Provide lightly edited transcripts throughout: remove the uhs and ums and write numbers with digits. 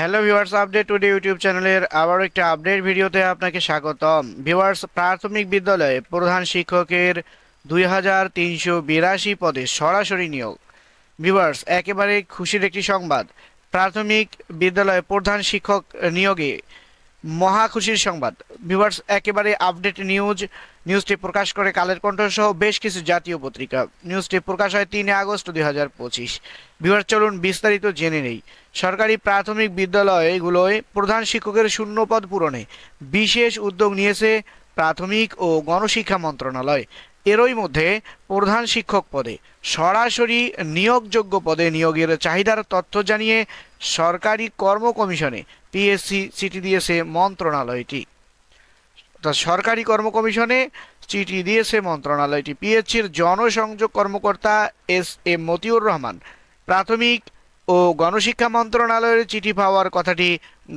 Hello viewers, update today YouTube চ্যানেলের আবার একটা আপডেট ভিডিওতে আপনাকে স্বাগতম। ভিউয়ার্স, প্রাথমিক বিদ্যালয়ে প্রধান শিক্ষকের 2382 পদে সরাসরি নিয়োগ। ভিউয়ার্স, একেবারে খুশির একটি সংবাদ। প্রাথমিক বিদ্যালয়ে প্রধান শিক্ষক নিয়োগে মহা খুশির সংবাদ। ভিউয়ার্স, একেবারে আপডেট নিউজটি প্রকাশ করে কালের কণ্ঠ সহ বেশ কিছু জাতীয় পত্রিকা। নিউজটি প্রকাশ হয় 3 আগস্ট 2025। ভিউয়ার্স, চলুন বিস্তারিত জেনে নেই। সরকারি প্রাথমিক বিদ্যালয়গুলোয় প্রধান শিক্ষকের শূন্য পদ পূরণে বিশেষ উদ্যোগ নিয়েছে প্রাথমিক ও গণশিক্ষা মন্ত্রণালয়। এরই মধ্যে প্রধান শিক্ষক পদে সরাসরি নিয়োগযোগ্য পদে নিয়োগের চাহিদার তথ্য জানিয়ে সরকারি কর্ম কমিশনে পিএসসি চিঠি দিয়েছে মন্ত্রণালয়টি। সরকারি কর্ম কমিশনে চিঠি দিয়েছে মন্ত্রণালয়টি। পিএসসির জনসংযোগ কর্মকর্তা এস মতিউর রহমান প্রাথমিক ও গণশিক্ষা মন্ত্রণালয়ের চিঠি পাওয়ার কথাটি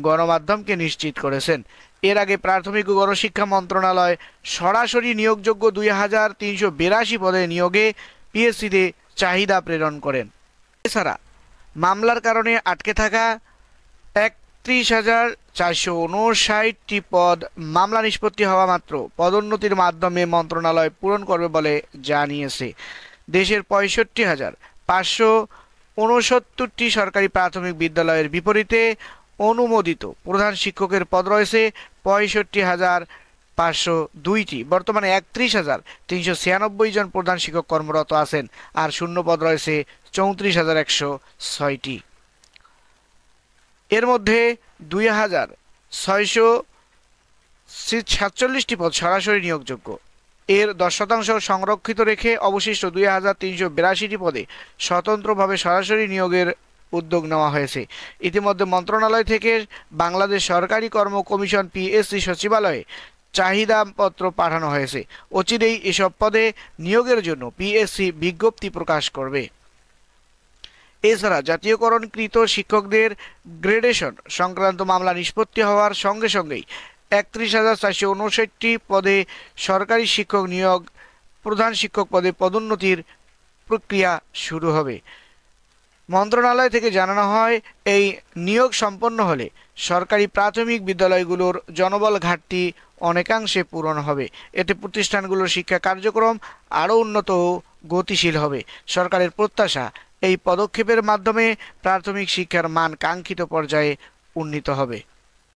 গণমাধ্যমকে নিশ্চিত করেছেন। এর আগে প্রাথমিক ও গণশিক্ষা মন্ত্রণালয় সরাসরি নিয়োগযোগ্য 2382 পদে নিয়োগে পিএসসিতে চাহিদা প্রেরণ করেন। এছাড়া মামলার কারণে আটকে থাকা 31,459টি পদ মামলা নিষ্পত্তি হওয়া মাত্র পদোন্নতির মাধ্যমে মন্ত্রণালয় পূরণ করবে বলে জানিয়েছে। দেশের 65,569টি সরকারি প্রাথমিক বিদ্যালয়ের বিপরীতে অনুমোদিত প্রধান শিক্ষকের পদ রয়েছে 65,502টি। বর্তমানে 31,396 জন প্রধান শিক্ষক কর্মরত আছেন, আর শূন্য পদ রয়েছে 34,106টি। এর মধ্যে 2,647টি পদ সরাসরি নিয়োগযোগ্য। এর 10% সংরক্ষিত রেখে অবশিষ্ট 2,382টি পদে স্বতন্ত্রভাবে সরাসরি নিয়োগের উদ্যোগ নেওয়া হয়েছে। ইতিমধ্যে মন্ত্রণালয় থেকে বাংলাদেশ সরকারি কর্ম কমিশন পিএসসি সচিবালয়ে চাহিদাপত্র পাঠানো হয়েছে। অচিরেই এসব পদে নিয়োগের জন্য পিএসসি বিজ্ঞপ্তি প্রকাশ করবে। এছাড়া জাতীয়করণকৃত শিক্ষকদের গ্রেডেশন সংক্রান্ত মামলা নিষ্পত্তি হওয়ার সঙ্গে সঙ্গেই 31,459টি পদে সরকারি শিক্ষক নিয়োগ প্রধান শিক্ষক পদে পদোন্নতির প্রক্রিয়া শুরু হবে। মন্ত্রণালয় থেকে জানানো হয়, এই নিয়োগ সম্পন্ন হলে সরকারি প্রাথমিক বিদ্যালয়গুলোর জনবল ঘাটতি অনেকাংশে পূরণ হবে। এতে প্রতিষ্ঠানগুলোর শিক্ষা কার্যক্রম আরও উন্নত ও গতিশীল হবে। সরকারের প্রত্যাশা, এই পদক্ষেপের মাধ্যমে প্রাথমিক শিক্ষার মান কাঙ্ক্ষিত পর্যায়ে উন্নীত হবে।